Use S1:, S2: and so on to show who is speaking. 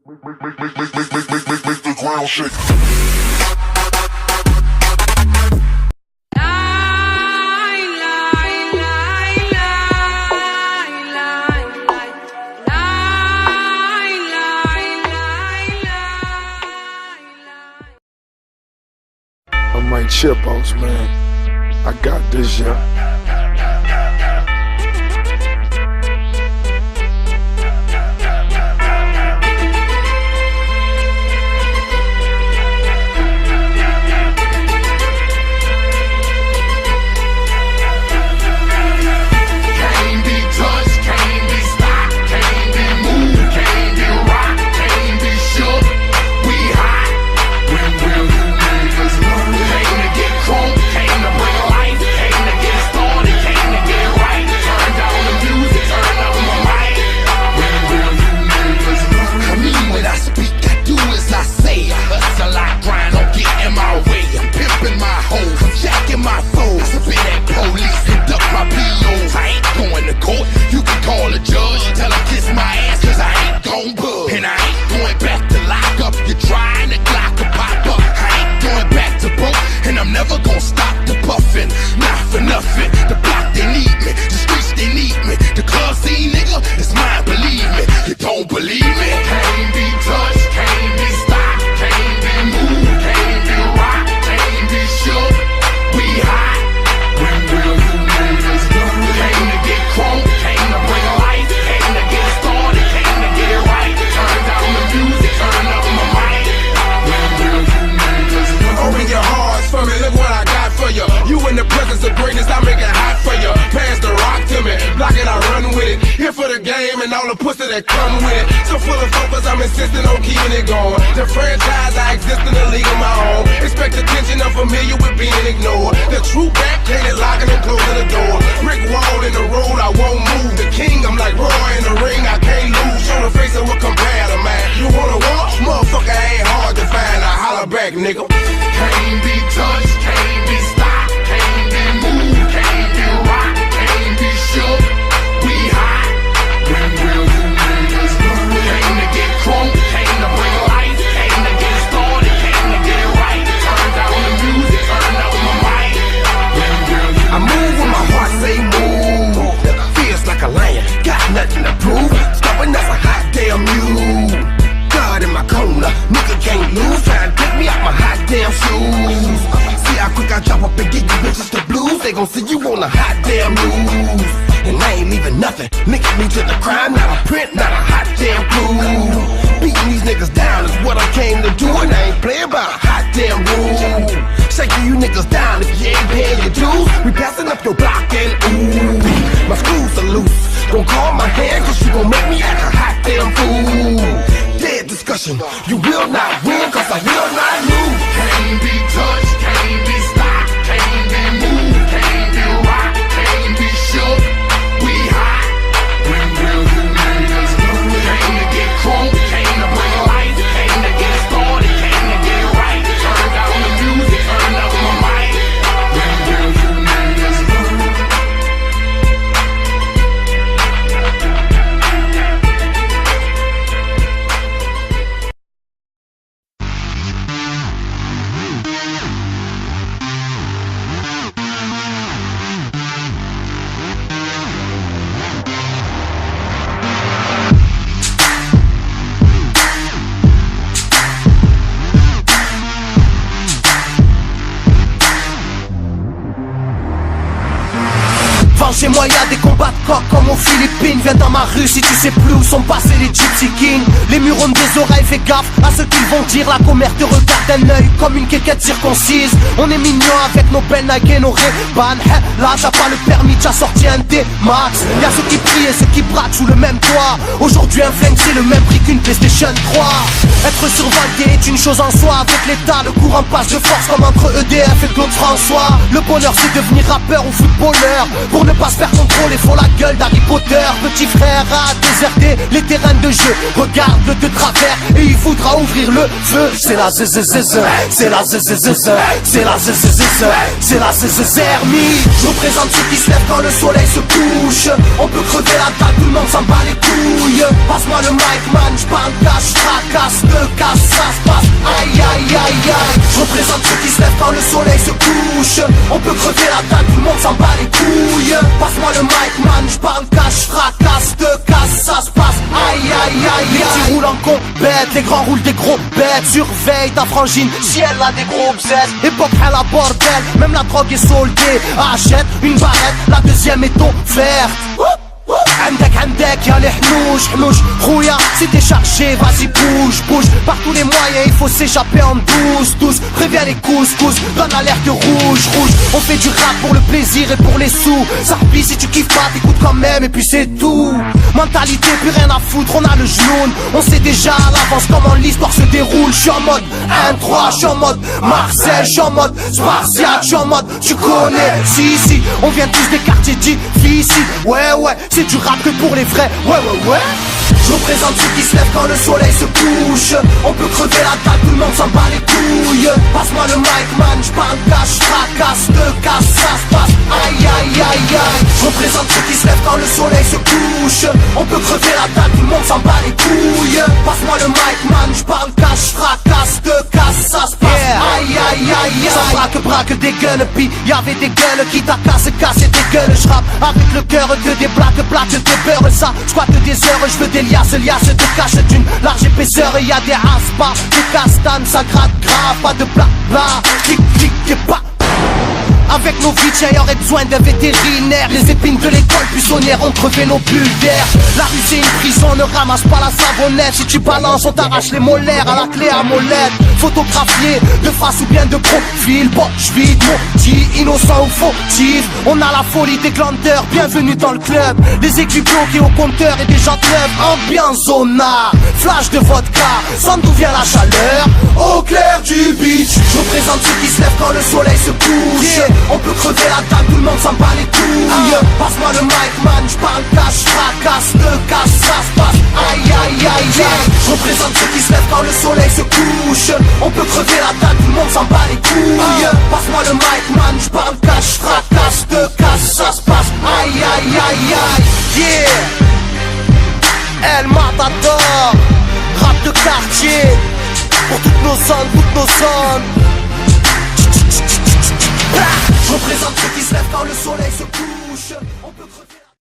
S1: Make the ground shake. I'm Mike Chipos, man. I got this, yeah. And all the pussy that come with it. So full of focus, I'm insisting on keeping it going. The franchise, I exist in a league of my own. Expect attention, I'm familiar with being ignored. The true back, painted, locking and closing the door. Brick wall in the road, I won't move. The king, I'm like Roy in the ring, I can't lose. Show the face of what compare to man. You wanna walk? Motherfucker ain't hard to find. I holler back, nigga. Can't be touched, can't be stopped, can't be moved, can't be rocked, can't be shook. We hot. When will you niggas learn? Came to get crunk, came to bring life, came to get started, came to get it right. Turn down the music, turn up my mic. When will you I move when my heart say move. Feels like a lion, got nothing to prove. Stubborn as a hot damn mule. God in my corner, nigga can't lose. Try to take me out my hot damn shoes. See how quick I drop up and get you bitches the blues. They gon' see you on the hot damn news. And I ain't leaving nothing, linking me to the crime. Not a print, not a hot damn clue. Beating these niggas down is what I came to do. And I ain't playing by a hot damn rule. Shaking you niggas down if you ain't paying your dues. We passing up your block and ooh, my screws are loose. Gon' call my hand cause you gon' make me act a hot damn fool. Dead discussion, you will not win cause I will not lose. Can't be touched, can't be stopped, can't be moved, can't be rocked, can't be shook. We hot. When will you niggas learn? Came to get crunk, came to bring life, came to get started, came to get it right. Turn down the music, turn up my mic. When will you niggas learn?
S2: Chez moi y'a des combats de coq comme aux Philippines. Viens dans ma rue si tu sais plus où sont passés les Gypsy Kings. Les murs ont des oreilles, fais gaffe à ce qu'ils vont dire. La commère te regarde d'un œil comme une quéquette circoncise. On est mignon avec nos belles Nike et nos Ray-Ban. Là t'as pas le permis, t'as sorti un D-Max. Y'a ceux qui prient et ceux qui braquent sous le même toit. Aujourd'hui un flingue c'est le même prix qu'une PlayStation 3. Être survolté est une chose en soi. Avec l'état le courant passe de force comme entre EDF et Claude François. Le bonheur c'est devenir rappeur ou footballeur. Pour ne pas pas se faire contrôler, font la gueule d'Harry Potter. Petit frère a déserté les terrains de jeu. Regarde-le de travers et il voudra ouvrir le feu. C'est la zzzz, c'est la zzzz, c'est la zzzz, c'est la zzzermie. Je représente ceux qui se lèvent quand le soleil se couche. On peut crever la dalle, tout le monde s'en bat les couilles. Passe-moi le mic man, j'parle cash, fracasse, te casse, ça se passe. Aïe aïe aïe aïe. Je représente ceux qui se lèvent quand le soleil se couche. On peut crever la dalle, tout le monde s'en bat les couilles. Passe-moi le mic man, j'parle cash, fracasse, te casse, ça se passe. Aïe aïe aïe. Les petits roulent en compète, les grands roulent des gros bêtes. Surveille ta frangine, si elle a des gros bzètes. Époque à la bordel, même la drogue est soldée. Achète une barrette, la deuxième est offerte. عندك يا الحنوش حنوش خويا si t'es chargé vas-y bouge bouge. Par tous les moyens il faut s'échapper en douce. Préviens les couscous, donne l'alerte rouge. On fait du rap pour le plaisir et pour les sous. Ça replie si tu kiffes pas t'écoutes quand même et puis c'est tout. Mentalité plus rien à foutre, on a le genou. On sait déjà à l'avance comment l'histoire se déroule. J'suis en mode 1-3, j'suis en mode Marcel, j'suis en mode Spartiate, j'suis en mode tu connais. Si on vient tous des quartiers difficiles. Ouais c'est du rap que pour les vrais. Ouais. Je représente ceux qui se lèvent quand le soleil se couche. On peut crever la dalle, tout le monde s'en bat les couilles. Passe-moi le mic man, j'parle cash, fracasse, te casse, ça se passe. Aïe aïe aïe aïe. Je représente ceux qui se lèvent quand le soleil se couche. On peut crever la dalle, tout le monde s'en bat les couilles. Passe-moi le mic man, j'parle cash, fracasse, te casse, ça se passe. Aïe aïe aïe aïe. Ça braque des gueules, pis y'avait des gueules qui t'a cassé des gueules. J'rappe avec le cœur que des plaques de beurre. Ça squatte des heures, j'veux des liasses de cache d'une large épaisseur. Et y'a des aspas, des castanes, ça gratte grave. Pas de blabla, clic et pas. Avec nos vies, il y aurait besoin d'un vétérinaire. Les épines de l'école buissonnière ont crevé nos bulles d'air. La rue c'est une prison, ne ramasse pas la savonnette. Si tu balances, on t'arrache les molaires à la clé à molette. Photographié de face ou bien de profil. Bon, j'vide mon petit, innocent ou fautif. On a la folie des glandeurs, bienvenue dans le club. Les aiguilles bloquées au compteur et des jantes neuves. Ambiance zona, flash de vodka. Sans d'où vient la chaleur, au clair du beach. Je représente ceux qui se lèvent quand le soleil se couche. On peut crever la table, tout le monde s'en bat les couilles. Passe-moi le mic man, j'parle cash, fracasse, te casse, ça se passe. Aïe aïe aïe aïe. Je représente ceux qui se lèvent quand le soleil se couche. On peut crever la table, tout le monde s'en bat les couilles. Passe-moi le mic man, j'parle cash, fracasse, te casse, ça se passe. Aïe aïe aïe aïe. Yeah, El Matador, rap de quartier. Pour toutes nos zones. Je représente ceux qui se lèvent quand le soleil se couche.